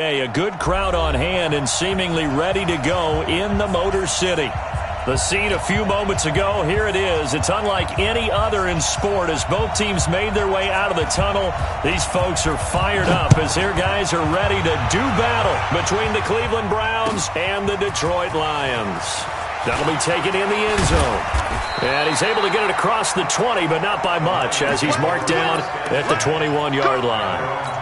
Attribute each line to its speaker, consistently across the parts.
Speaker 1: A good crowd on hand and seemingly ready to go in the Motor City. The scene a few moments ago, here it is. It's unlike any other in sport as both teams made their way out of the tunnel. These folks are fired up as their guys are ready to do battle between the Cleveland Browns and the Detroit Lions. That'll be taken in the end zone. And he's able to get it across the 20, but not by much as he's marked down at the 21-yard line.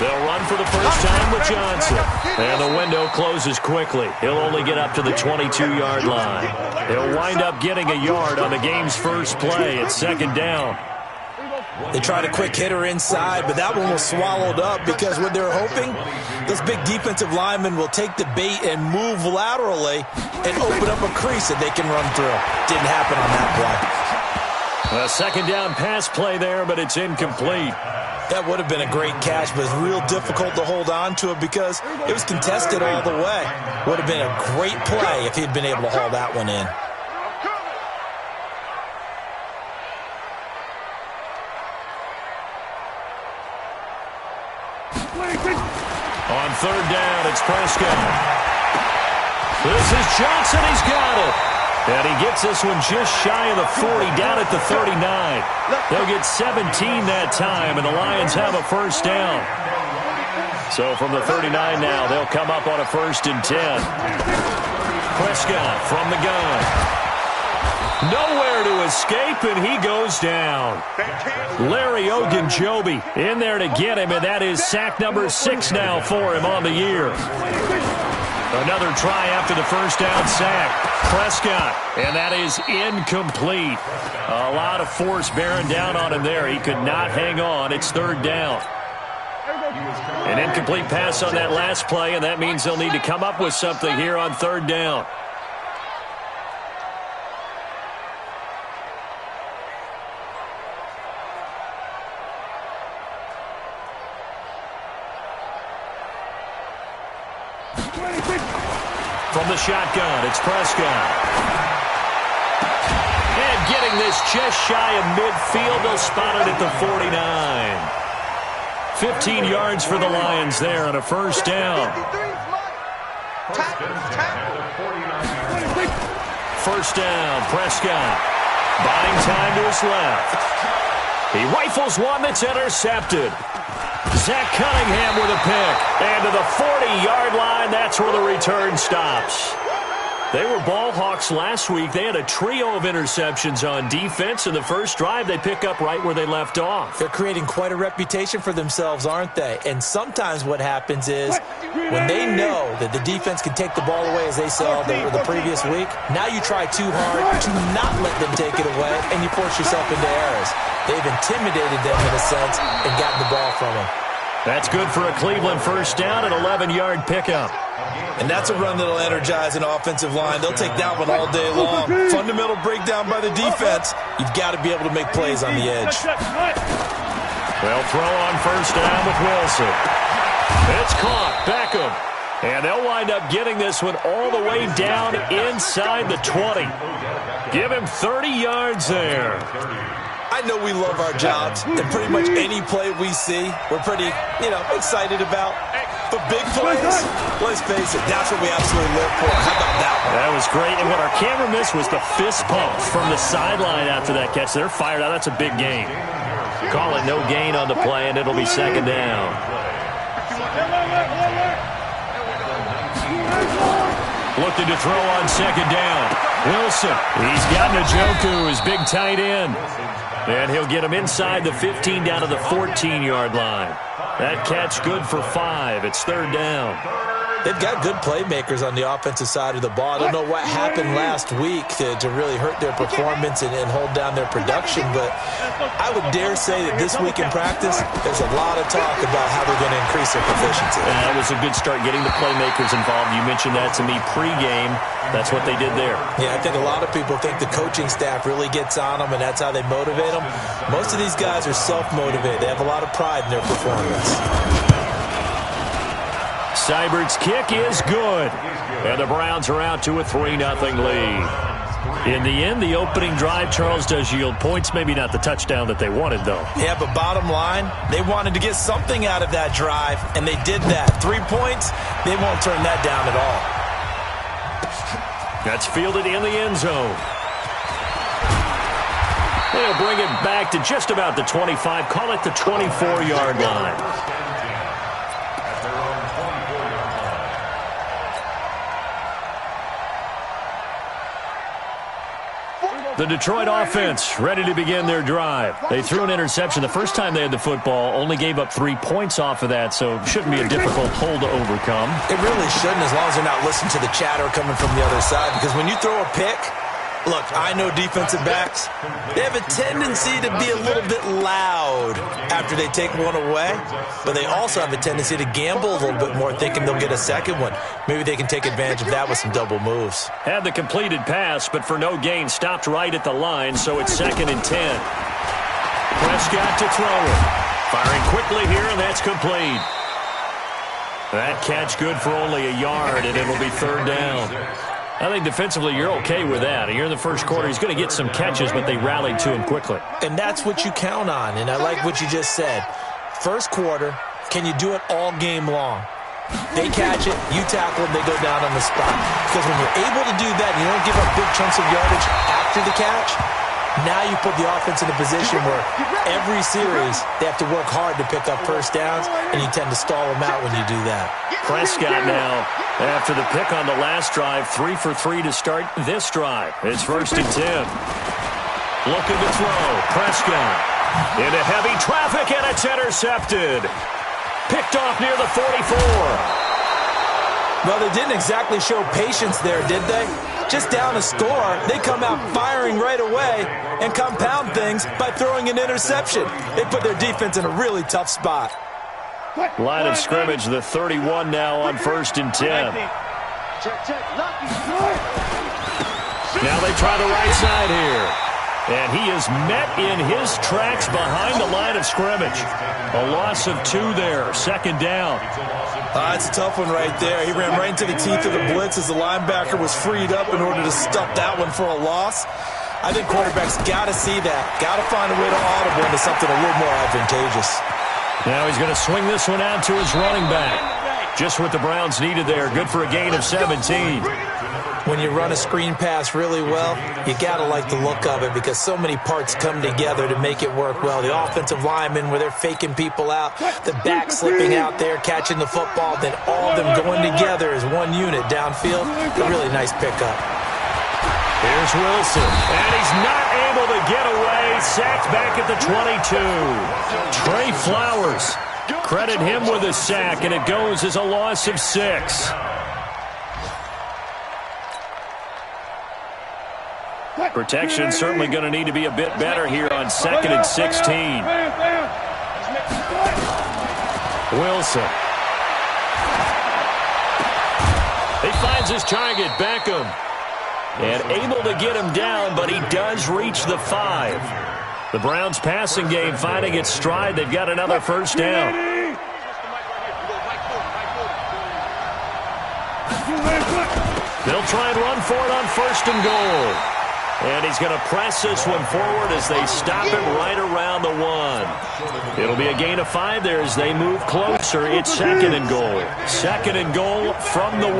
Speaker 1: They'll run for the first time with Johnson. And the window closes quickly. He'll only get up to the 22-yard line. He'll wind up getting a yard on the game's first play. It's second down.
Speaker 2: They tried a quick hitter inside, but that one was swallowed up because what they're hoping, those big defensive linemen will take the bait and move laterally and open up a crease that they can run through. Didn't happen on that play.
Speaker 1: A second down pass play there, but it's incomplete.
Speaker 2: That would have been a great catch, but it's real difficult to hold on to it because it was contested all the way. Would have been a great play if he'd been able to haul that one in.
Speaker 1: On third down, it's Prescott. This is Johnson. He's got it. And he gets this one just shy of the 40, down at the 39. They'll get 17 that time, and the Lions have a first down. So from the 39 now, they'll come up on a 1st and 10. Prescott from the gun. Nowhere to escape, and he goes down. Larry Ogunjobi in there to get him, and that is sack number 6 now for him on the year. Another try after the first down sack. Prescott, and that is incomplete. A lot of force bearing down on him there. He could not hang on. It's third down. An incomplete pass on that last play, and that means they'll need to come up with something here on third down. From the shotgun, it's Prescott. And getting this just shy of midfield, they'll spot it at the 49. 15 yards for the Lions there on a first down. First down, Prescott. Buying time to his left. He rifles one that's intercepted. Zach Cunningham with a pick. And to the 40-yard line, that's where the return stops. They were ball hawks last week. They had a trio of interceptions on defense. In the first drive, they pick up right where they left off.
Speaker 2: They're creating quite a reputation for themselves, aren't they? And sometimes what happens is when they know that the defense can take the ball away as they saw the previous week, now you try too hard to not let them take it away, and you force yourself into errors. They've intimidated them in a sense and gotten the ball from them.
Speaker 1: That's good for a Cleveland first down, an 11-yard pickup.
Speaker 2: And that's a run that'll energize an offensive line. They'll take that one all day long. Fundamental breakdown by the defense. You've got to be able to make plays on the edge.
Speaker 1: They'll throw on first down with Wilson. It's caught. Beckham. And they'll wind up getting this one all the way down inside the 20. Give him 30 yards there.
Speaker 2: I know we love our jobs, and pretty much any play we see, we're pretty, excited about. But big plays, let's face it, that's what we absolutely live for. How about that one?
Speaker 1: That was great, and what our camera missed was the fist pump from the sideline after that catch. They're fired out. That's a big gain. Call it no gain on the play, and it'll be second down. Looking to throw on second down. Wilson, he's got Njoku, his big tight end. And he'll get him inside the 15 down to the 14-yard line. That catch good for 5. It's third down.
Speaker 2: They've got good playmakers on the offensive side of the ball. I don't know what happened last week to really hurt their performance and hold down their production, but I would dare say that this week in practice, there's a lot of talk about how they're going to increase their proficiency.
Speaker 1: And that was a good start, getting the playmakers involved. You mentioned that to me pregame. That's what they did there.
Speaker 2: Yeah, I think a lot of people think the coaching staff really gets on them, and that's how they motivate them. Most of these guys are self-motivated. They have a lot of pride in their performance.
Speaker 1: Seibert's kick is good. And the Browns are out to a 3-0 lead. In the end, the opening drive, Charles, does yield points. Maybe not the touchdown that they wanted, though.
Speaker 2: Yeah, but bottom line, they wanted to get something out of that drive, and they did that. 3 points, they won't turn that down at all.
Speaker 1: That's fielded in the end zone. They'll bring it back to just about the 25. Call it the 24-yard line. The Detroit offense ready to begin their drive. They threw an interception the first time they had the football, only gave up 3 points off of that, so it shouldn't be a difficult hole to overcome.
Speaker 2: It really shouldn't, as long as they're not listening to the chatter coming from the other side, because when you throw a pick, look, I know defensive backs, they have a tendency to be a little bit loud after they take one away, but they also have a tendency to gamble a little bit more, thinking they'll get a second one. Maybe they can take advantage of that with some double moves.
Speaker 1: Had the completed pass, but for no gain, stopped right at the line, so it's 2nd and 10. Prescott to throw it. Firing quickly here, and that's complete. That catch good for only a yard, and it'll be 3rd down. I think defensively you're okay with that. Here in the first quarter, he's going to get some catches, but they rallied to him quickly.
Speaker 2: And that's what you count on, and I like what you just said. First quarter, can you do it all game long? They catch it, you tackle them, they go down on the spot. Because when you're able to do that, and you don't give up big chunks of yardage after the catch, now you put the offense in a position where every series they have to work hard to pick up first downs, and you tend to stall them out when you do that.
Speaker 1: Prescott now, after the pick on the last drive, 3 for 3 to start this drive. It's 1st and 10. Looking to throw. Prescott into heavy traffic, and it's intercepted. Picked off near the 44.
Speaker 2: Well, they didn't exactly show patience there, did they? Just down a score, they come out firing right away and compound things by throwing an interception. They put their defense in a really tough spot.
Speaker 1: Line of scrimmage, the 31 now on 1st and 10. Now they try the right side here. And he is met in his tracks behind the line of scrimmage. A loss of 2 there, 2nd down.
Speaker 2: It's a tough one right there. He ran right into the teeth of the blitz as the linebacker was freed up in order to stop that one for a loss. I think quarterbacks got to see that. Got to find a way to audible into something a little more advantageous.
Speaker 1: Now he's going to swing this one out to his running back. Just what the Browns needed there. Good for a gain of 17.
Speaker 2: When you run a screen pass really well, you got to like the look of it because so many parts come together to make it work well. The offensive linemen, where they're faking people out, the back slipping out there, catching the football, then all of them going together as one unit downfield. A really nice pickup.
Speaker 1: Here's Wilson, and he's not able to get away. Sacked back at the 22. Trey Flowers, credit him with a sack, and it goes as a loss of 6. Protection certainly going to need to be a bit better here on 2nd and 16. Wilson. He finds his target, Beckham. And able to get him down, but he does reach the 5. The Browns passing game finding its stride. They've got another first down. They'll try and run for it on 1st and goal. And he's going to press this one forward as they stop him right around the 1. It'll be a gain of 5 there as they move closer. It's 2nd and goal. 2nd and goal from the 1.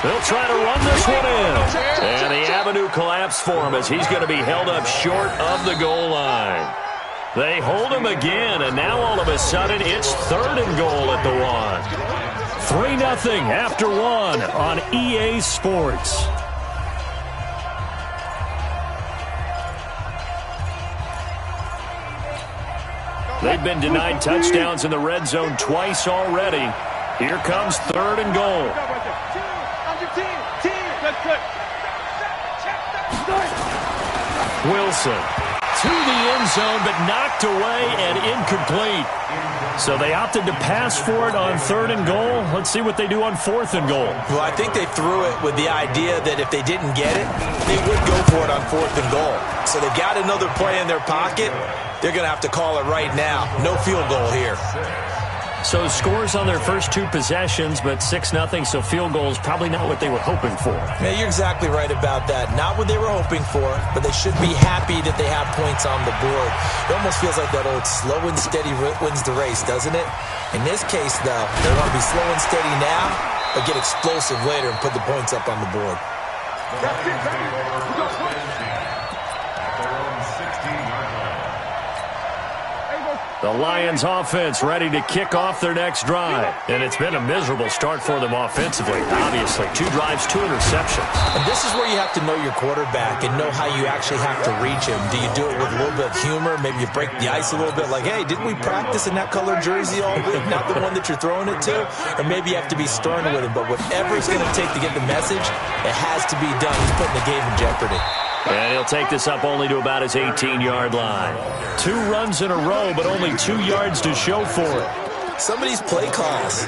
Speaker 1: They'll try to run this one in. And the avenue collapsed for him as he's going to be held up short of the goal line. They hold him again, and now all of a sudden it's 3rd and goal at the 1. 3-0 after 1 on EA Sports. They've been denied touchdowns in the red zone twice already. Here comes 3rd and goal. Wilson to the end zone, but knocked away and incomplete. So they opted to pass for it on 3rd and goal. Let's see what they do on 4th and goal.
Speaker 2: Well, I think they threw it with the idea that if they didn't get it, they would go for it on 4th and goal. So they've got another play in their pocket. They're going to have to call it right now. No field goal here.
Speaker 1: So scores on their first 2 possessions, but 6-0, so field goal is probably not what they were hoping for.
Speaker 2: Yeah, you're exactly right about that. Not what they were hoping for, but they should be happy that they have points on the board. It almost feels like that old slow and steady wins the race, doesn't it? In this case, though, they want to be slow and steady now, but get explosive later and put the points up on the board.
Speaker 1: The Lions offense ready to kick off their next drive. And it's been a miserable start for them offensively. Obviously, 2 drives, 2 interceptions.
Speaker 2: And this is where you have to know your quarterback and know how you actually have to reach him. Do you do it with a little bit of humor? Maybe you break the ice a little bit like, hey, didn't we practice in that color jersey all week? Not the one that you're throwing it to? Or maybe you have to be stern with him. But whatever it's going to take to get the message, it has to be done. He's putting the game in jeopardy.
Speaker 1: And he'll take this up only to about his 18-yard line. 2 runs in a row, but only 2 yards to show for it.
Speaker 2: Some of these play calls,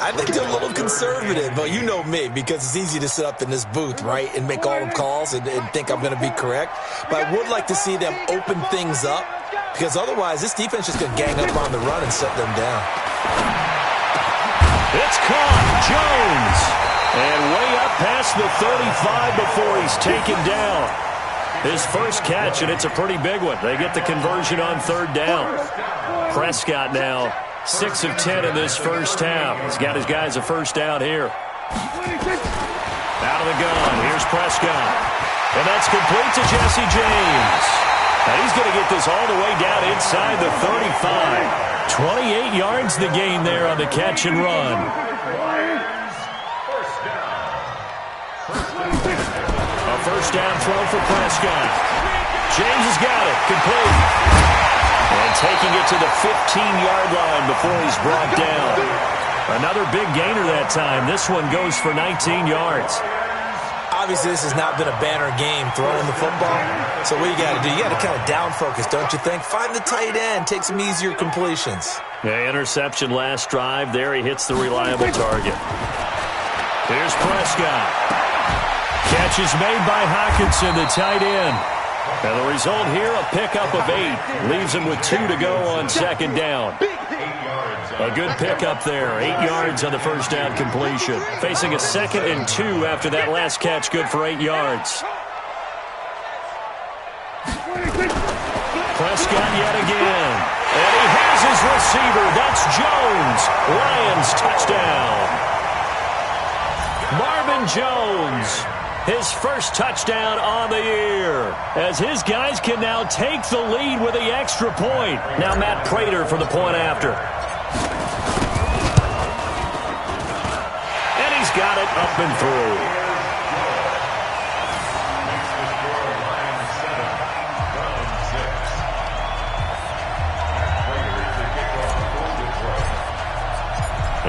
Speaker 2: I think they're a little conservative, but you know me, because it's easy to sit up in this booth, right, and make all the calls and think I'm going to be correct. But I would like to see them open things up, because otherwise this defense is just going to gang up on the run and shut them down.
Speaker 1: It's caught. Jones. And way up past the 35 before he's taken down. His first catch, and it's a pretty big one. They get the conversion on 3rd down. Prescott now 6 of 10 in this first half. He's got his guys a first down here. Out of the gun. Here's Prescott. And that's complete to Jesse James. Now he's going to get this all the way down inside the 35. 28 yards the gain there on the catch and run. First down throw for Prescott. James has got it. Complete. And taking it to the 15-yard line before he's brought down. Another big gainer that time. This one goes for 19 yards.
Speaker 2: Obviously, this has not been a banner game throwing the football. So what you got to do? You got to kind of down focus, don't you think? Find the tight end. Take some easier completions.
Speaker 1: Yeah, interception last drive. There he hits the reliable target. Here's Prescott. Catch is made by Hockenson, the tight end. And the result here, a pickup of 8. Leaves him with 2 to go on 2nd down. A good pickup there. 8 yards on the first down completion. Facing a 2nd and 2 after that last catch, good for 8 yards. Prescott yet again. And he has his receiver. That's Jones. Lions touchdown. Marvin Jones. His first touchdown on the year, as his guys can now take the lead with the extra point. Now Matt Prater for the point after. And he's got it up and through.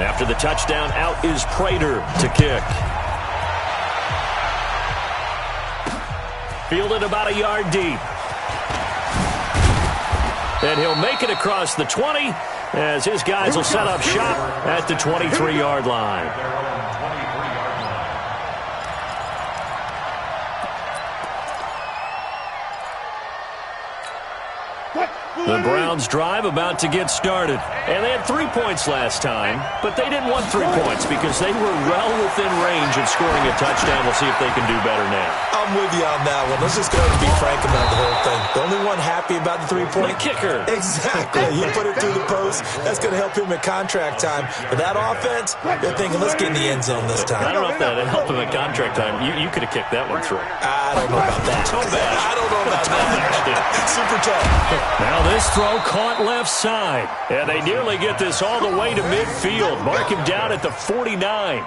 Speaker 1: After the touchdown, out is Prater to kick. Fielded about a yard deep. And he'll make it across the 20 as his guys will set up shop at the 23-yard line. The Browns drive about to get started. And they had 3 points last time, but they didn't want 3 points because they were well within range of scoring a touchdown. We'll see if they can do better now.
Speaker 2: I'm with you on that one. Let's just go ahead and be frank about the whole thing. The only one happy about the 3-point?
Speaker 1: The kicker.
Speaker 2: Exactly. He put it through the post. That's going to help him at contract time. But that offense, they're thinking, let's get in the end zone this time.
Speaker 1: I don't know if that helped him at contract time. You could have kicked that one through.
Speaker 2: I don't know about that. I don't know about that. Super tough.
Speaker 1: Now this throw caught left side. And they nearly get this all the way to midfield. Mark him down at the 49.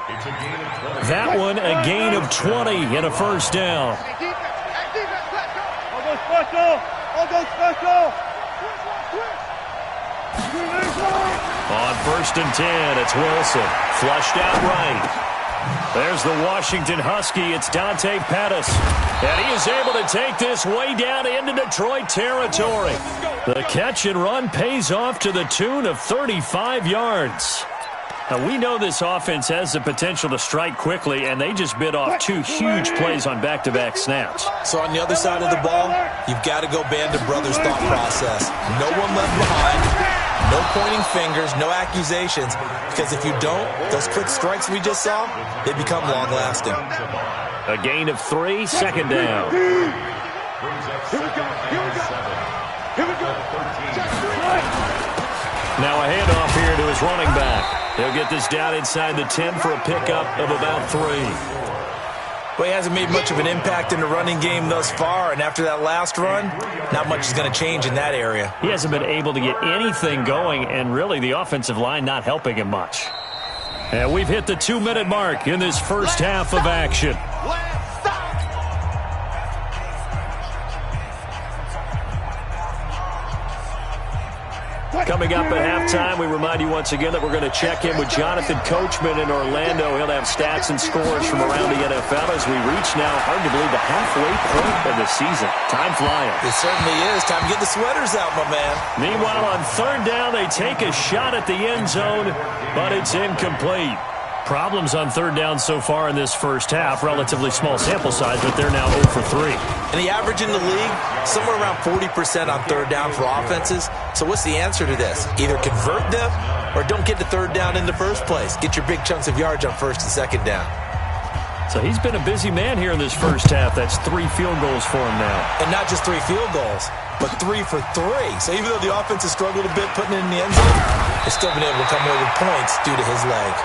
Speaker 1: That one a gain of 20 and a first down. On 1st and 10, it's Wilson. Flushed out right. There's the Washington Husky. It's Dante Pettis. And he is able to take this way down into Detroit territory. The catch and run pays off to the tune of 35 yards. Now, we know this offense has the potential to strike quickly, and they just bit off 2 huge plays on back-to-back snaps.
Speaker 2: So on the other side of the ball, you've got to go Band of Brothers thought process. No one left behind. No pointing fingers, no accusations, because if you don't, those quick strikes we just saw, they become long-lasting.
Speaker 1: A gain of 3, 2nd down. Now a handoff here to his running back. He'll get this down inside the 10 for a pickup of about 3.
Speaker 2: Well, he hasn't made much of an impact in the running game thus far, and after that last run, not much is going to change in that area.
Speaker 1: He hasn't been able to get anything going, and really the offensive line not helping him much. And we've hit the 2-minute mark in this first half of action. Coming up at halftime, we remind you once again that we're going to check in with Jonathan Coachman in Orlando. He'll have stats and scores from around the NFL as we reach now, hard to believe, the halfway point of the season. Time flying.
Speaker 2: It certainly is. Time to get the sweaters out, my man.
Speaker 1: Meanwhile, on 3rd down, they take a shot at the end zone, but it's incomplete. Problems on 3rd down so far in this first half. Relatively small sample size, but they're now 0 for 3.
Speaker 2: And the average in the league, somewhere around 40% on 3rd down for offenses. So what's the answer to this? Either convert them or don't get to 3rd down in the first place. Get your big chunks of yards on 1st and 2nd down.
Speaker 1: So he's been a busy man here in this first half. That's 3 field goals for him now.
Speaker 2: And not just 3 field goals, but 3 for 3. So even though the offense has struggled a bit putting it in the end zone, they've still been able to come away with points due to his leg.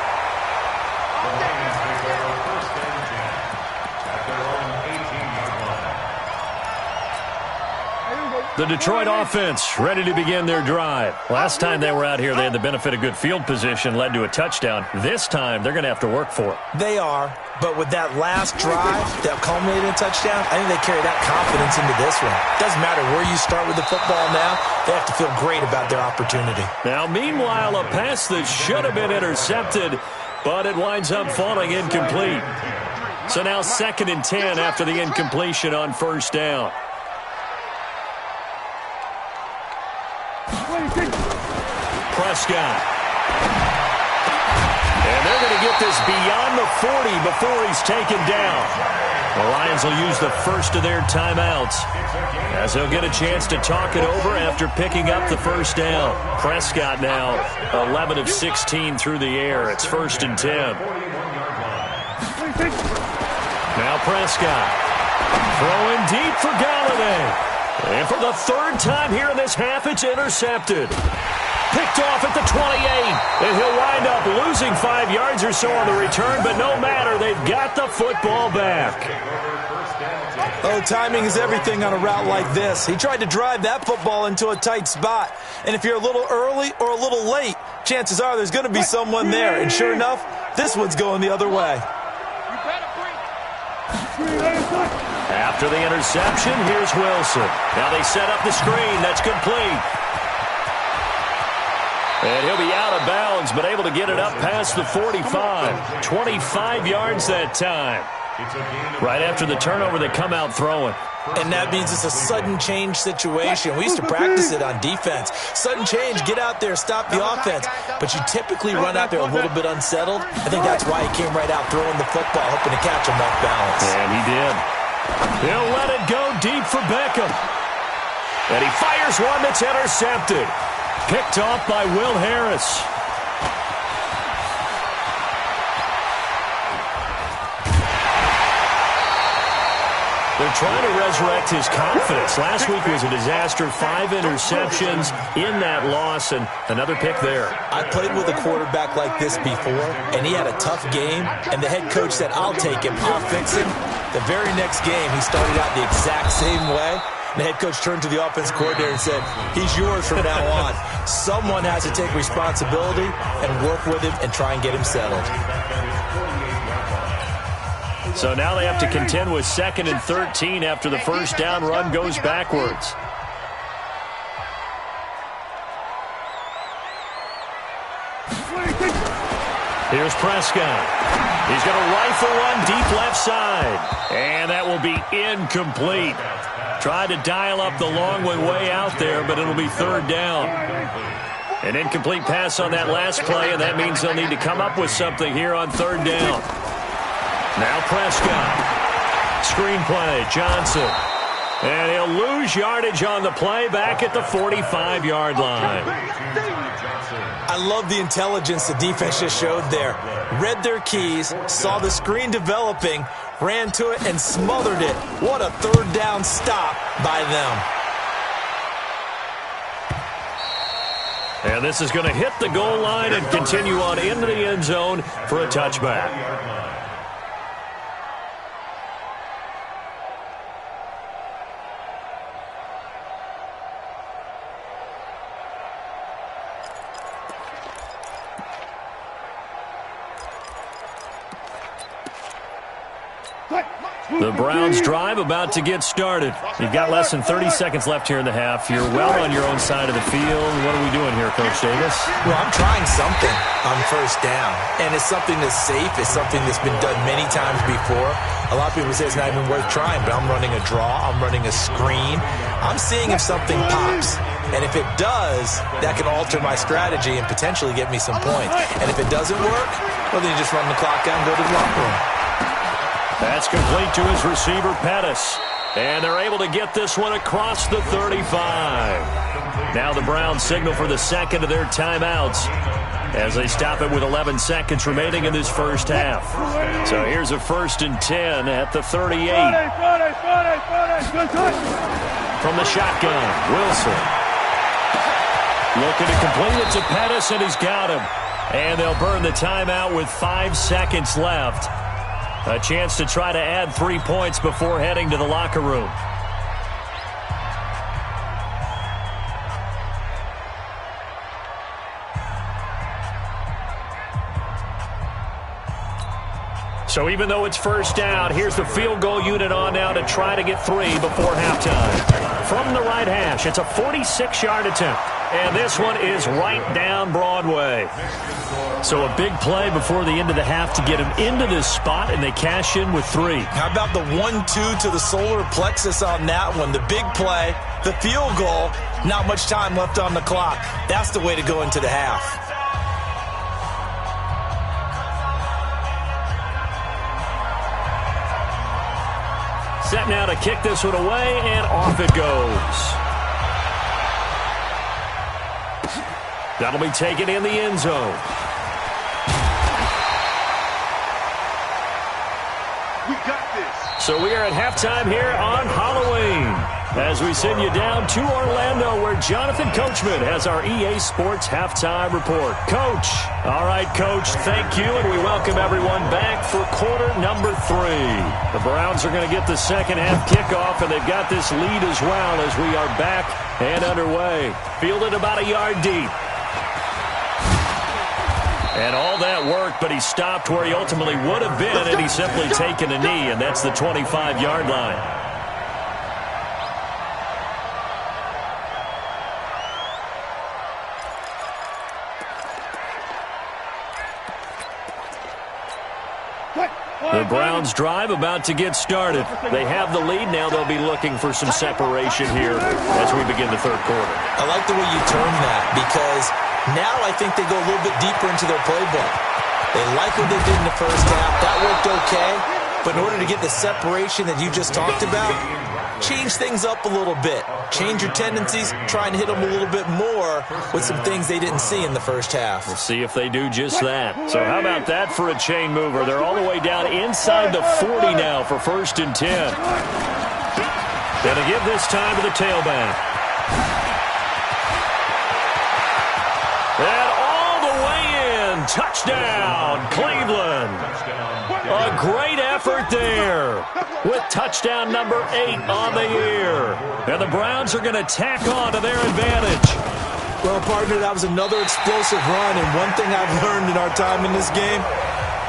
Speaker 1: The Detroit offense ready to begin their drive. Last time they were out here, they had the benefit of good field position, led to a touchdown. This time, they're going to have to work for it.
Speaker 2: They are, but with that last drive that culminated in a touchdown, I think they carry that confidence into this one. Doesn't matter where you start with the football now, they have to feel great about their opportunity.
Speaker 1: Now, meanwhile, a pass that should have been intercepted, but it winds up falling incomplete. So now 2nd and 10 after the incompletion on 1st down. Prescott. And they're going to get this beyond the 40 before he's taken down. The Lions will use the first of their timeouts as they'll get a chance to talk it over after picking up the 1st down. Prescott now 11 of 16 through the air. It's 1st and 10. Now Prescott throwing deep for Galladay. And for the 3rd time here in this half, it's intercepted. Picked off at the 28. And he'll wind up losing 5 yards or so on the return, but no matter, they've got the football back.
Speaker 2: Oh, timing is everything on a route like this. He tried to drive that football into a tight spot. And if you're a little early or a little late, chances are there's going to be someone there. And sure enough, this one's going the other way.
Speaker 1: After the interception, here's Wilson. Now they set up the screen. That's complete. And he'll be out of bounds, but able to get it up past the 45. 25 yards that time. Right after the turnover, they come out throwing.
Speaker 2: And that means it's a sudden change situation. We used to practice it on defense. Sudden change, get out there, stop the offense. But you typically run out there a little bit unsettled. I think that's why he came right out throwing the football, hoping to catch him off balance.
Speaker 1: And he did. He'll let it go deep for Beckham. And he fires one that's intercepted. Picked off by Will Harris. They're trying to resurrect his confidence. Last week was a disaster. 5 interceptions in that loss, and another pick there.
Speaker 2: I played with a quarterback like this before, and he had a tough game, and the head coach said, I'll take him, I'll fix him. The very next game, he started out the exact same way. The head coach turned to the offense coordinator and said, he's yours from now on. Someone has to take responsibility and work with him and try and get him settled.
Speaker 1: So now they have to contend with 2nd and 13 after the first down run goes backwards. Here's Prescott. He's going to rifle one deep left side. And that will be incomplete. Tried to dial up the long one way out there, but it'll be third down. An incomplete pass on that last play, and that means they'll need to come up with something here on third down. Now Prescott. Screen play, Johnson. And he'll lose yardage on the play back at the 45-yard line.
Speaker 2: I love the intelligence the defense just showed there. Read their keys, saw the screen developing, ran to it, and smothered it. What a third down stop by them.
Speaker 1: And this is going to hit the goal line and continue on into the end zone for a touchback. The Browns drive about to get started. You've got less than 30 seconds left here in the half. You're well on your own side of the field. What are we doing here, Coach Davis?
Speaker 2: Well, I'm trying something on first down, and it's something that's safe. It's something that's been done many times before. A lot of people say it's not even worth trying, but I'm running a draw. I'm running a screen. I'm seeing if something pops. And if it does, that can alter my strategy and potentially get me some points. And if it doesn't work, well, then you just run the clock out and go to the locker room.
Speaker 1: That's complete to his receiver, Pettis. And they're able to get this one across the 35. Now the Browns signal for the second of their timeouts as they stop it with 11 seconds remaining in this first half. So here's a 1st and 10 at the 38. From the shotgun, Wilson. Looking to complete it to Pettis, and he's got him. And they'll burn the timeout with 5 seconds left. A chance to try to add 3 points before heading to the locker room. So even though it's first down, here's the field goal unit on now to try to get 3 before halftime. From the right hash, it's a 46-yard attempt. And this one is right down Broadway. So a big play before the end of the half to get him into this spot, and they cash in with 3.
Speaker 2: How about the 1-2 to the solar plexus on that one? The big play, the field goal, not much time left on the clock. That's the way to go into the half.
Speaker 1: Set now to kick this one away, and off it goes. That'll be taken in the end zone.
Speaker 3: We got this.
Speaker 1: So we are at halftime here on Halloween as we send you down to Orlando where Jonathan Coachman has our EA Sports Halftime Report. Coach. All right, Coach, thank you, and we welcome everyone back for quarter number 3. The Browns are going to get the second half kickoff, and they've got this lead as well as we are back and underway. Fielded about a yard deep. And all that worked, but he stopped where he ultimately would have been, and he's simply taken a knee, and that's the 25-yard line. The Browns drive about to get started. They have the lead. Now they'll be looking for some separation here as we begin the third quarter.
Speaker 2: I like the way you term that because now I think they go a little bit deeper into their playbook. They like what they did in the first half. That worked okay. But in order to get the separation that you just talked about, change things up a little bit. Change your tendencies. Try and hit them a little bit more with some things they didn't see in the first half.
Speaker 1: We'll see if they do just that. So how about that for a chain mover? They're all the way down inside the 40 now for 1st and 10. Gonna give this time to the tailback. And all the way in. Touchdown, Cleveland. A great effort there with touchdown number 8 on the year. And the Browns are going to tack on to their advantage.
Speaker 2: Well, partner, that was another explosive run. And one thing I've learned in our time in this game,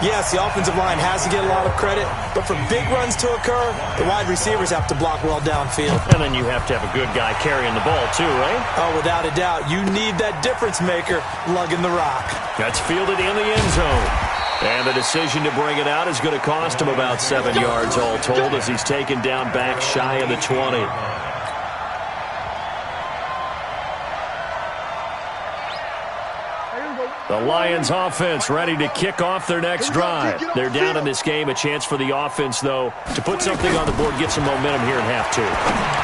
Speaker 2: yes, the offensive line has to get a lot of credit, but for big runs to occur, the wide receivers have to block well downfield.
Speaker 1: And then you have to have a good guy carrying the ball too, right?
Speaker 2: Oh, without a doubt. You need that difference maker lugging the rock.
Speaker 1: That's fielded in the end zone. And the decision to bring it out is going to cost him about 7 yards all told as he's taken down back shy of the 20. The Lions offense ready to kick off their next drive. They're down in this game. A chance for the offense, though, to put something on the board, get some momentum here in half two.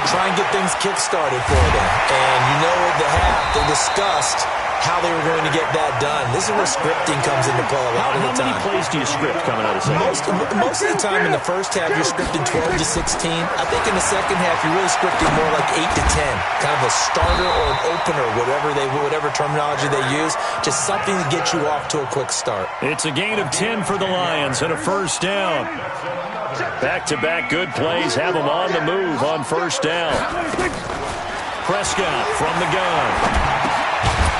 Speaker 2: Try and get things kick-started for them. And you know at the half, they discussed how they were going to get that done. This is where scripting comes into play a lot of the time.
Speaker 1: How many plays do you script coming out of second?
Speaker 2: Most of the time in the first half, you're scripting 12 to 16. I think in the second half, you're really scripting more like 8 to 10. Kind of a starter or an opener, whatever terminology they use. Just something to get you off to a quick start.
Speaker 1: It's a gain of 10 for the Lions and a first down. Back-to-back good plays have them on the move on first down. Prescott from the gun.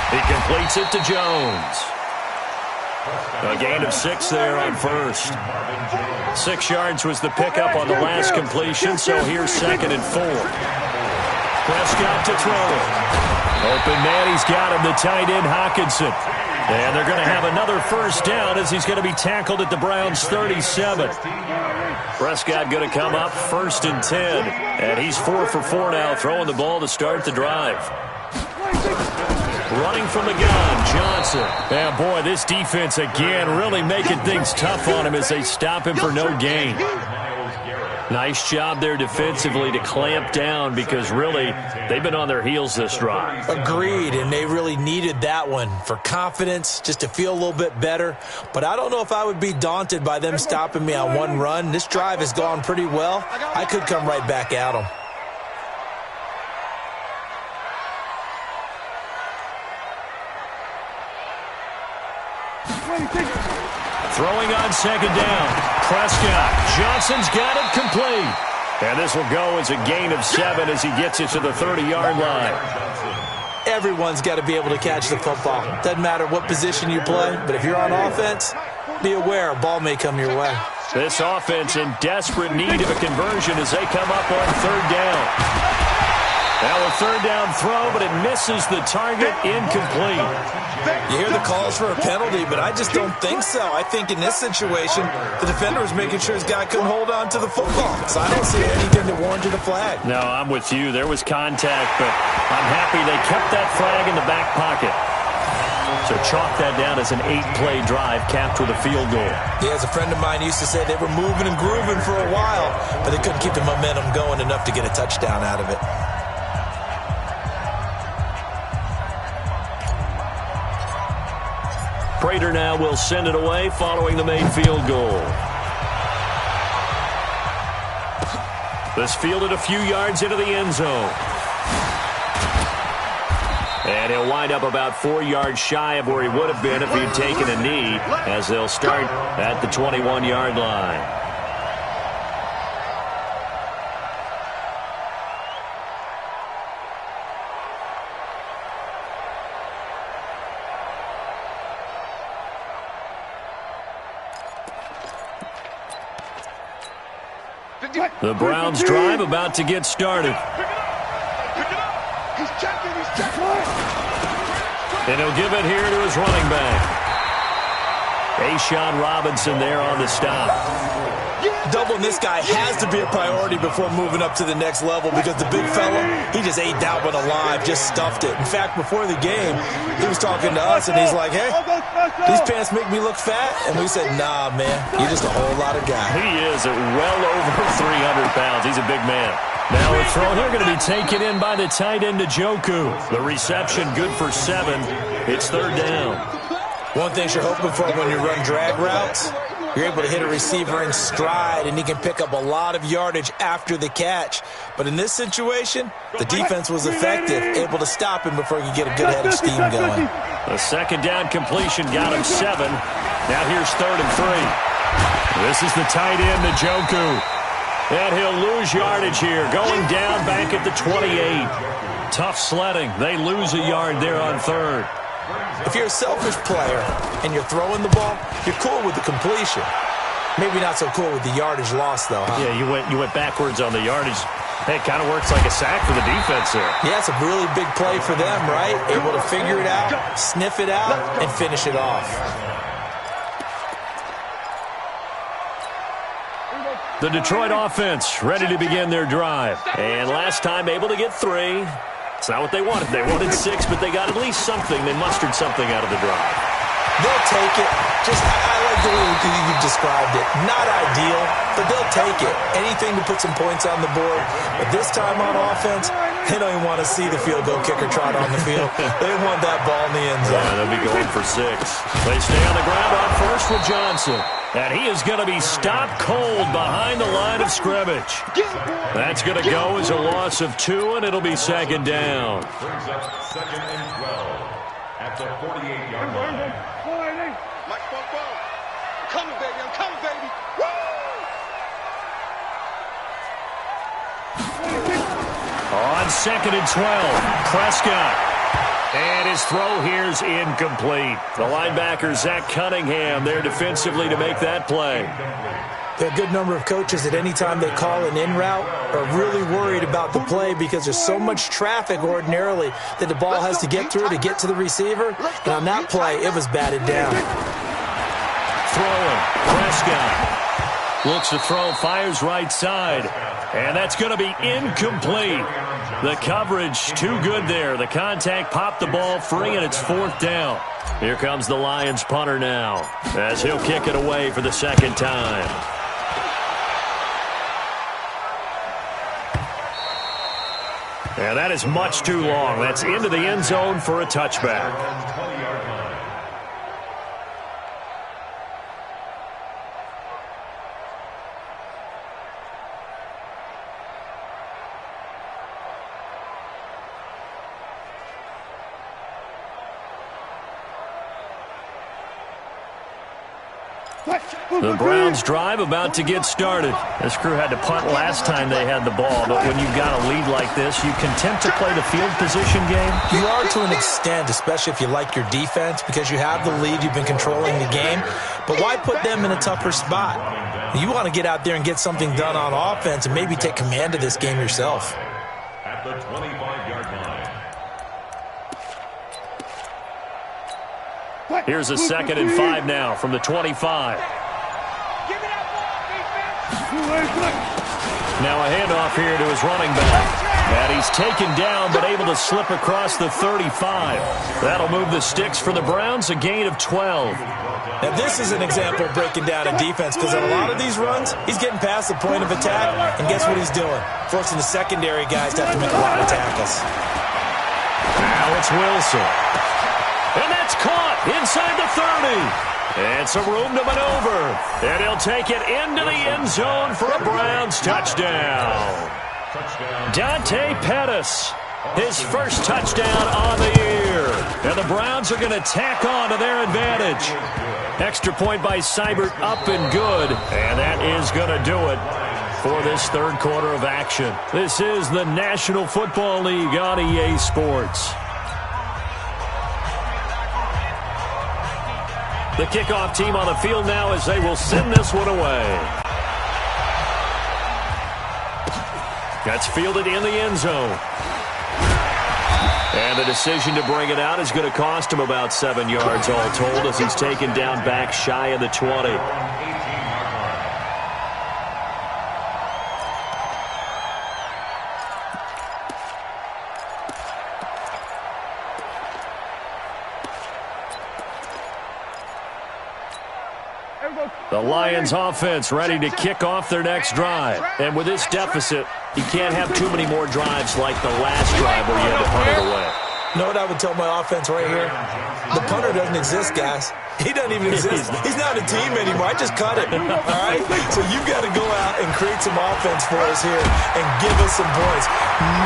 Speaker 1: He completes it to Jones. A gain of 6 there on first. 6 yards was the pickup on the last completion, so here's 2nd and 4. Prescott to throw it. Open man, he's got him, the tight end Hockenson. And they're going to have another first down as he's going to be tackled at the Browns' 37. Prescott going to come up 1st and 10. And he's 4 for 4 now, throwing the ball to start the drive. Running from the gun, Johnson. And boy, this defense again really making things tough on him as they stop him for no gain. Nice job there defensively to clamp down because really they've been on their heels this drive.
Speaker 2: Agreed, and they really needed that one for confidence, just to feel a little bit better. But I don't know if I would be daunted by them stopping me on one run. This drive has gone pretty well. I could come right back at them.
Speaker 1: Throwing on 2nd down. Prescott. Johnson's got it complete. And this will go as a gain of 7 as he gets it to the 30-yard line.
Speaker 2: Everyone's got to be able to catch the football. Doesn't matter what position you play, but if you're on offense, be aware a ball may come your way.
Speaker 1: This offense in desperate need of a conversion as they come up on 3rd down. Now a 3rd down throw, but it misses the target, incomplete.
Speaker 2: You hear the calls for a penalty, but I just don't think so. I think in this situation, the defender was making sure his guy couldn't hold on to the football. So I don't see anything that warranted a flag.
Speaker 1: No, I'm with you. There was contact, but I'm happy they kept that flag in the back pocket. So chalk that down as an 8-play drive capped with a field goal.
Speaker 2: Yeah, as a friend of mine used to say, they were moving and grooving for a while, but they couldn't keep the momentum going enough to get a touchdown out of it.
Speaker 1: Prater now will send it away following the made field goal. This fielded a few yards into the end zone. And he'll wind up about 4 yards shy of where he would have been if he'd taken a knee, as they'll start at the 21-yard line. The Browns drive about to get started. And he'll give it here to his running back. A'Shawn Robinson there on the stop.
Speaker 2: Doubling this guy has to be a priority before moving up to the next level because the big fella, he just ate that one alive, just stuffed it. In fact, before the game, he was talking to us, and he's like, hey, these pants make me look fat? And we said, nah, man, you're just a whole lot of guy.
Speaker 1: He is at well over 300 pounds. He's a big man. Now a throw here going to be taken in by the tight end Njoku. The reception good for 7. It's 3rd down.
Speaker 2: One thing you're hoping for when you run drag routes, you're able to hit a receiver in stride, and he can pick up a lot of yardage after the catch. But in this situation, the defense was effective, able to stop him before he could get a good head of steam going.
Speaker 1: The 2nd down completion got him 7. Now here's 3rd and 3. This is the tight end, Njoku. And he'll lose yardage here, going down back at the 28. Tough sledding. They lose a yard there on 3rd.
Speaker 2: If you're a selfish player and you're throwing the ball, you're cool with the completion. Maybe not so cool with the yardage loss, though, huh?
Speaker 1: Yeah, you went backwards on the yardage. Hey, it kind of works like a sack for the defense there.
Speaker 2: Yeah, it's a really big play for them, right? Able to figure it out, sniff it out, and finish it off.
Speaker 1: The Detroit offense ready to begin their drive. And last time able to get 3. It's not what they wanted. They wanted 6, but they got at least something. They mustered something out of the drive.
Speaker 2: They'll take it. I like the way you described it. Not ideal, but they'll take it. Anything to put some points on the board. But this time on offense, they don't even want to see the field goal kicker trot on the field. They want that ball in the end zone.
Speaker 1: Yeah, they'll be going for 6. They stay on the ground on first with Johnson. And he is going to be stopped cold behind the line of scrimmage. That's going to go as a loss of 2, and it'll be second down.
Speaker 4: Brings up second and 12 at the 48-yard line.
Speaker 3: Mike Funko. I'm coming, baby. I'm coming, baby. Woo!
Speaker 1: On second and 12, Prescott. And his throw here's incomplete. The linebacker, Zach Cunningham, there defensively to make that play.
Speaker 2: There are a good number of coaches at any time they call an in route are really worried about the play because there's so much traffic ordinarily that the ball has to get through to get to the receiver. And on that play, it was batted down.
Speaker 1: Throwing, Prescott. Looks to throw, fires right side. And that's going to be incomplete. The coverage too good there. The contact popped the ball free, and it's 4th down. Here comes the Lions punter now as he'll kick it away for the second time. And that is much too long. That's into the end zone for a touchback. The Browns drive about to get started. This crew had to punt last time they had the ball, but when you've got a lead like this, you content to play the field position game?
Speaker 2: You are to an extent, especially if you like your defense, because you have the lead, you've been controlling the game. But why put them in a tougher spot? You want to get out there and get something done on offense and maybe take command of this game yourself.
Speaker 4: At the 25-yard line.
Speaker 1: Here's a second and 5 now from the 25. Now a handoff here to his running back. And he's taken down but able to slip across the 35. That'll move the sticks for the Browns, a gain of 12.
Speaker 2: Now this is an example of breaking down a defense because on a lot of these runs, he's getting past the point of attack, and guess what he's doing? Forcing the secondary guys to have to make a lot of tackles.
Speaker 1: Now it's Wilson. And that's caught inside the 30. And some room to maneuver. And he'll take it into the end zone for a Browns touchdown. Dante Pettis, his first touchdown on the year. And the Browns are going to tack on to their advantage. Extra point by Seibert, up and good. And that is going to do it for this third quarter of action. This is the National Football League on EA Sports. The kickoff team on the field now as they will send this one away. That's fielded in the end zone. And the decision to bring it out is going to cost him about 7 yards all told as he's taken down back shy of the 20. The Lions offense ready to kick off their next drive. And with this deficit, you can't have too many more drives like the last drive where you had to punt it away.
Speaker 2: You know what I would tell my offense right here? The punter doesn't exist, guys. He doesn't even exist. He's not a team anymore. I just cut him. All right? So you've got to go out and create some offense for us here and give us some points.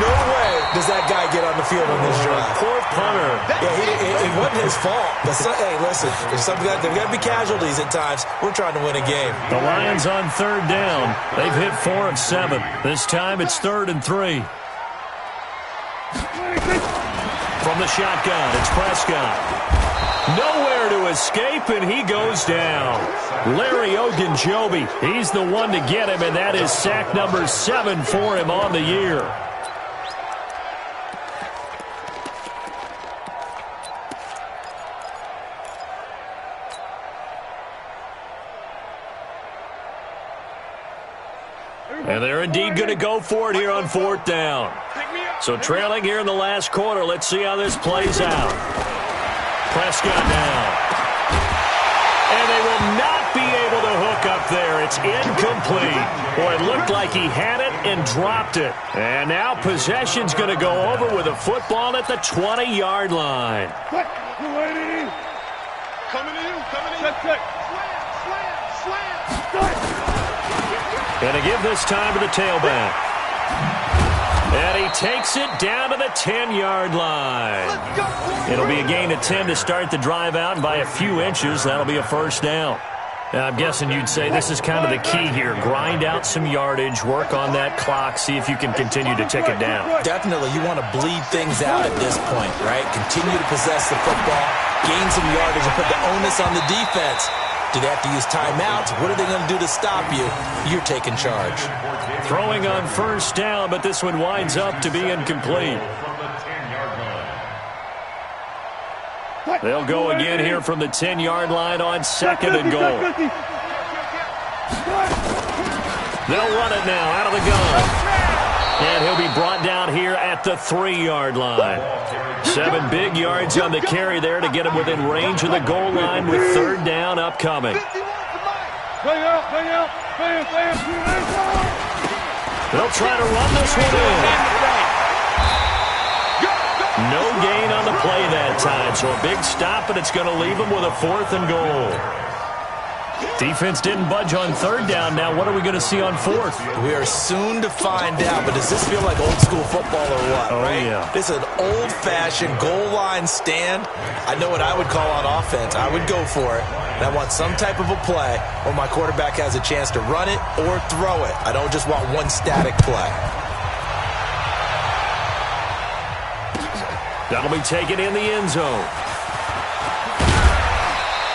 Speaker 2: No way does that guy get on the field on this drive.
Speaker 1: Poor punter.
Speaker 2: Yeah, it wasn't his fault. But hey, listen, there's got to be casualties at times. We're trying to win a game.
Speaker 1: The Lions on third down. They've hit 4 of 7. This time it's 3rd and 3. From the shotgun, it's Prescott. Nowhere to escape, and he goes down. Larry Ogunjobi, he's the one to get him, and that is sack number 7 for him on the year. And they're indeed going to go for it here on 4th down. So trailing here in the last quarter. Let's see how this plays out. Prescott now. And they will not be able to hook up there. It's incomplete. Boy, it looked like he had it and dropped it. And now possession's going to go over with a football at the 20-yard line.
Speaker 3: Coming in.
Speaker 1: Going to give this time to the tailback. And he takes it down to the 10-yard line. It'll be a gain of 10 to start the drive out, and by a few inches, that'll be a first down. Now, I'm guessing you'd say this is kind of the key here. Grind out some yardage, work on that clock, see if you can continue to tick it down.
Speaker 2: Definitely, you want to bleed things out at this point, right? Continue to possess the football, gain some yardage, and put the onus on the defense. Do they have to use timeouts? What are they going to do to stop you? You're taking charge.
Speaker 1: Throwing on first down, but this one winds up to be incomplete. They'll go again here from the 10-yard line on 2nd and goal. They'll run it now out of the gun. And he'll be brought down here at the 3-yard line. 7 big yards on the carry there to get him within range of the goal line with 3rd down upcoming. They'll try to run this one in. No gain on the play that time, so a big stop, and it's going to leave them with a 4th and goal. Defense didn't budge on 3rd down. Now what are we going to see on 4th?
Speaker 2: We are soon to find out, but does this feel like old school football or what?
Speaker 1: Oh,
Speaker 2: right?
Speaker 1: yeah.
Speaker 2: This is an old-fashioned goal line stand. I know what I would call on offense. I would go for it. And I want some type of a play where my quarterback has a chance to run it or throw it. I don't just want one static play.
Speaker 1: That'll be taken in the end zone.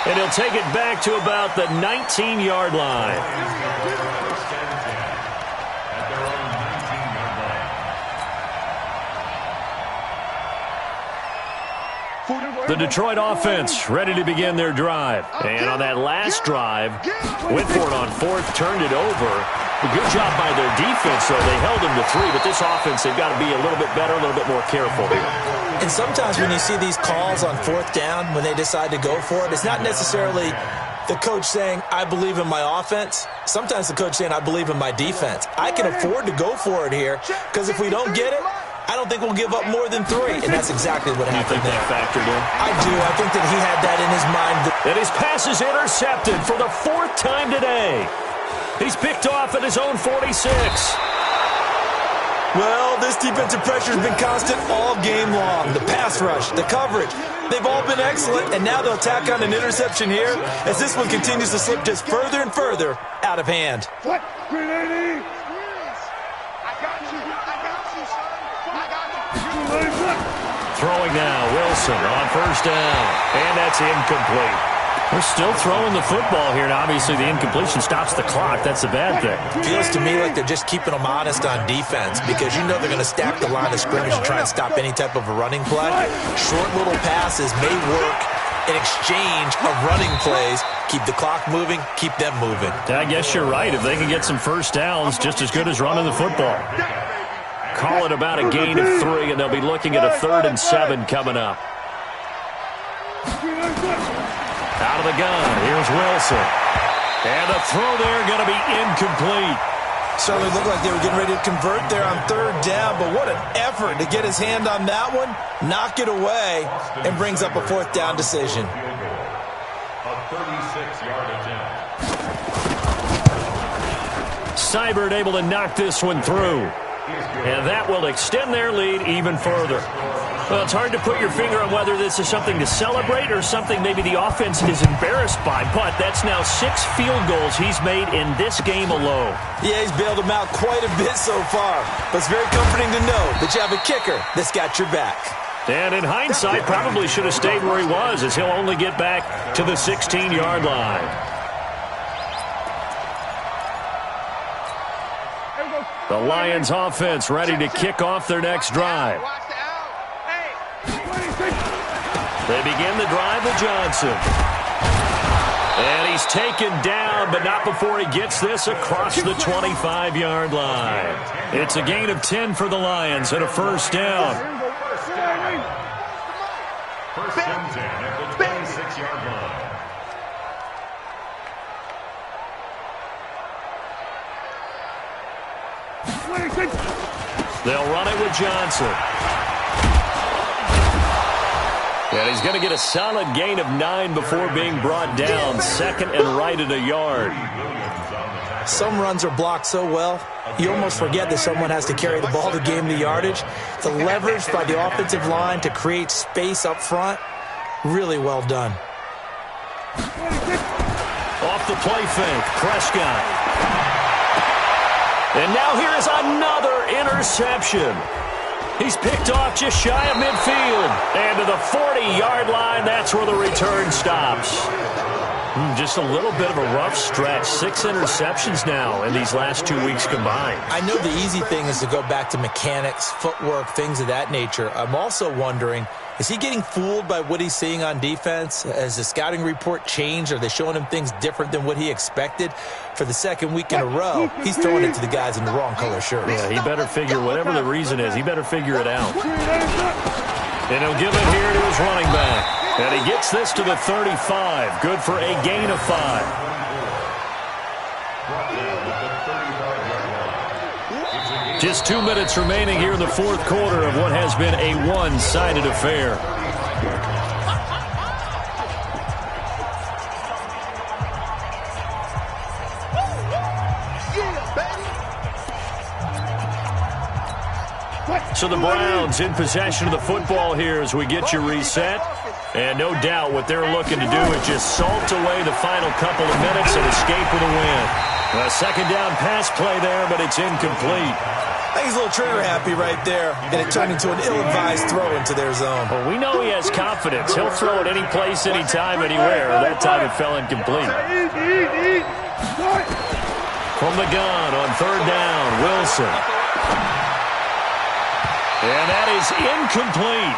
Speaker 1: And he'll take it back to about the 19-yard line. The Detroit offense ready to begin their drive. And on that last drive, went for it on 4th, turned it over. A good job by their defense, though. They held them to 3, but this offense, they've got to be a little bit better, a little bit more careful here.
Speaker 2: And sometimes when you see these calls on 4th down, when they decide to go for it, it's not necessarily the coach saying, I believe in my offense. Sometimes the coach saying, I believe in my defense. I can afford to go for it here, because if we don't get it, I don't think we'll give up more than 3. And that's exactly what happened there.
Speaker 1: You think that factored in?
Speaker 2: I do. I think that he had that in his mind.
Speaker 1: And his pass is intercepted for the 4th time today. He's picked off at his own 46.
Speaker 2: Well, this defensive pressure has been constant all game long. The pass rush, the coverage, they've all been excellent, and now they'll tack on an interception here as this one continues to slip just further and further out of hand.
Speaker 3: What? 380. I got you, son. I got you.
Speaker 1: Throwing now, Wilson on first down, and that's incomplete. We're still throwing the football here, and obviously the incompletion stops the clock. That's a bad thing.
Speaker 2: Feels to me like they're just keeping them honest on defense because you know they're going to stack the line of scrimmage and try and stop any type of a running play. Short little passes may work in exchange of running plays. Keep the clock moving, keep them moving.
Speaker 1: I guess you're right. If they can get some first downs, just as good as running the football. Call it about a gain of 3, and they'll be looking at a 3rd and 7 coming up. Out of the gun, here's Wilson. And the throw there going to be incomplete.
Speaker 2: Certainly looked like they were getting ready to convert there on 3rd down, but what an effort to get his hand on that one, knock it away, and brings up a 4th down decision.
Speaker 4: A 36-yard attempt.
Speaker 1: Seibert able to knock this one through. And that will extend their lead even further. Well, it's hard to put your finger on whether this is something to celebrate or something maybe the offense is embarrassed by, but that's now 6 field goals he's made in this game alone.
Speaker 2: Yeah, he's bailed them out quite a bit so far, but it's very comforting to know that you have a kicker that's got your back.
Speaker 1: And in hindsight, probably should have stayed where he was, as he'll only get back to the 16-yard line. The Lions offense ready to kick off their next drive. They begin the drive with Johnson. And he's taken down, but not before he gets this across the 25-yard line. It's a gain of 10 for the Lions and a first down.
Speaker 4: First and 10 at the 26-yard line.
Speaker 1: They'll run it with Johnson. And he's going to get a solid gain of 9 before being brought down. Second and right at a yard.
Speaker 2: Some runs are blocked so well, you almost forget that someone has to carry the ball to gain the yardage. The leverage by the offensive line to create space up front, really well done.
Speaker 1: Off the play fake, Prescott. And now here is another interception. He's picked off just shy of midfield. And to the 40-yard line, that's where the return stops. Just a little bit of a rough stretch. 6 interceptions now in these last 2 weeks combined.
Speaker 2: I know the easy thing is to go back to mechanics, footwork, things of that nature. I'm also wondering, is he getting fooled by what he's seeing on defense? Has the scouting report changed? Are they showing him things different than what he expected? For the second week in a row, he's throwing it to the guys in the wrong color shirts.
Speaker 1: Yeah, he better figure, whatever the reason is, he better figure it out. And he'll give it here to his running back. And he gets this to the 35. Good for a gain of 5. Just 2 minutes remaining here in the fourth quarter of what has been a one-sided affair. So the Browns in possession of the football here as we get you reset. And no doubt what they're looking to do is just salt away the final couple of minutes and escape with a win. A second down pass play there, but it's incomplete.
Speaker 2: I think he's a little trigger happy right there, and it turned into an ill-advised throw into their zone.
Speaker 1: Well, we know he has confidence. He'll throw it any place, anytime, anywhere. That time it fell incomplete. From the gun on third down, Wilson. And that is incomplete.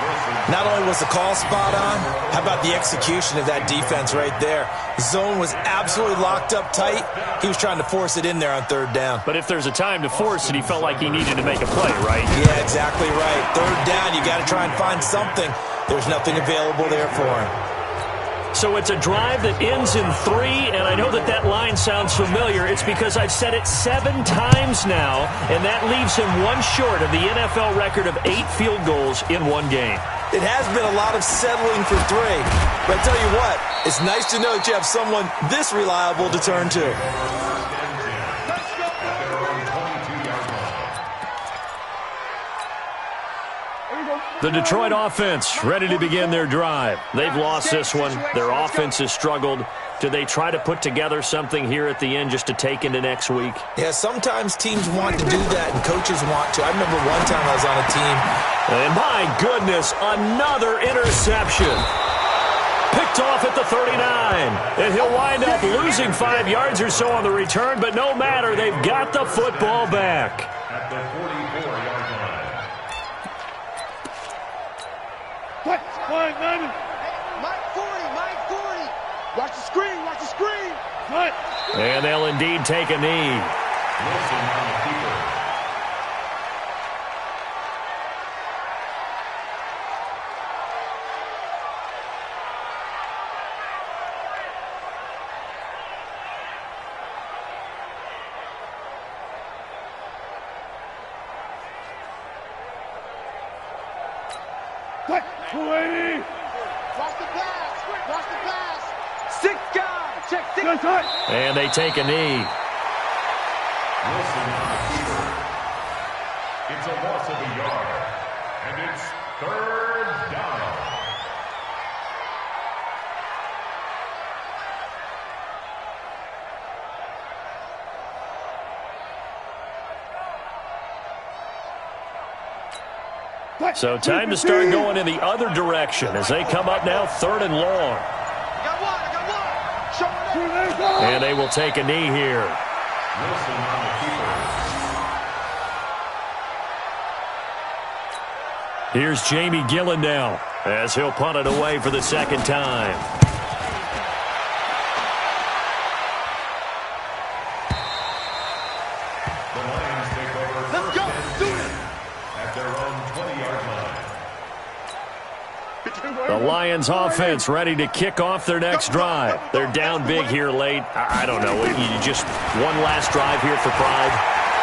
Speaker 2: Not only was the call spot on, how about the execution of that defense right there? Zone was absolutely locked up tight. He was trying to force it in there on third down.
Speaker 1: But if there's a time to force it, he felt like he needed to make a play, right?
Speaker 2: Yeah, exactly right. Third down, you got to try and find something. There's nothing available there for him.
Speaker 1: So it's a drive that ends in 3, and I know that line sounds familiar. It's because I've said it 7 times now, and that leaves him 1 short of the NFL record of 8 field goals in one game.
Speaker 2: It has been a lot of settling for 3, but I tell you what, it's nice to know that you have someone this reliable to turn to.
Speaker 1: The Detroit offense ready to begin their drive. They've lost this one. Their offense has struggled. Do they try to put together something here at the end just to take into next week?
Speaker 2: Yeah, sometimes teams want to do that and coaches want to. I remember one time I was on a team.
Speaker 1: And my goodness, another interception. Picked off at the 39. And he'll wind up losing 5 yards or so on the return, but no matter, they've got the football back.
Speaker 4: At the 44-yard line.
Speaker 3: Mike 40. Watch the screen.
Speaker 1: And they'll indeed take a knee.
Speaker 4: Wilson on the keeper.
Speaker 3: Watch the pass. 6 guys. Check 6.
Speaker 1: And they take a knee.
Speaker 4: Wilson on the keeper. It's a loss of a yard. And it's third down.
Speaker 1: So time to start going in the other direction as they come up now 3rd and long. And they will take a knee here.
Speaker 4: Wilson on the keeper.
Speaker 1: Here's Jamie Gillen now as he'll punt it away for the second time. The Lions offense ready to kick off their next drive. They're down big here late. I don't know. You just one last drive here for pride.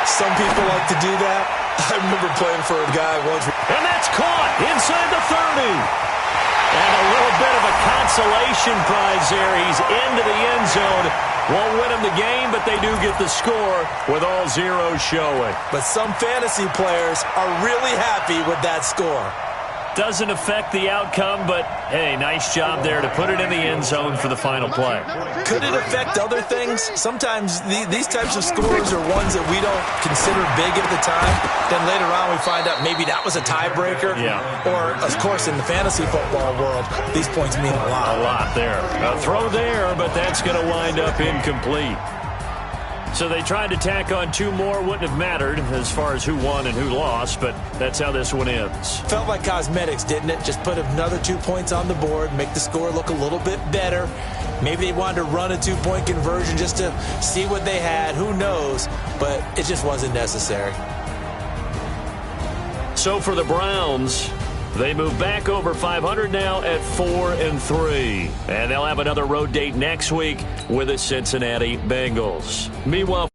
Speaker 2: Some people like to do that. I remember playing for a guy once.
Speaker 1: And that's caught inside the 30. And a little bit of a consolation prize there. He's into the end zone. Won't win them the game, but they do get the score with all zeros showing.
Speaker 2: But some fantasy players are really happy with that score.
Speaker 1: Doesn't affect the outcome, but, hey, nice job there to put it in the end zone for the final play.
Speaker 2: Could it affect other things? Sometimes these types of scores are ones that we don't consider big at the time. Then later on we find out maybe that was a tiebreaker.
Speaker 1: Yeah.
Speaker 2: Or, of course, in the fantasy football world, these points mean a lot.
Speaker 1: A lot there. A throw there, but that's going to wind up incomplete. So they tried to tack on two more. Wouldn't have mattered as far as who won and who lost, but that's how this one ends.
Speaker 2: Felt like cosmetics, didn't it? Just put another 2 points on the board, make the score look a little bit better. Maybe they wanted to run a 2-point conversion just to see what they had. Who knows? But it just wasn't necessary.
Speaker 1: So for the Browns, they move back over 500 now at 4-3. And they'll have another road date next week with the Cincinnati Bengals. Meanwhile,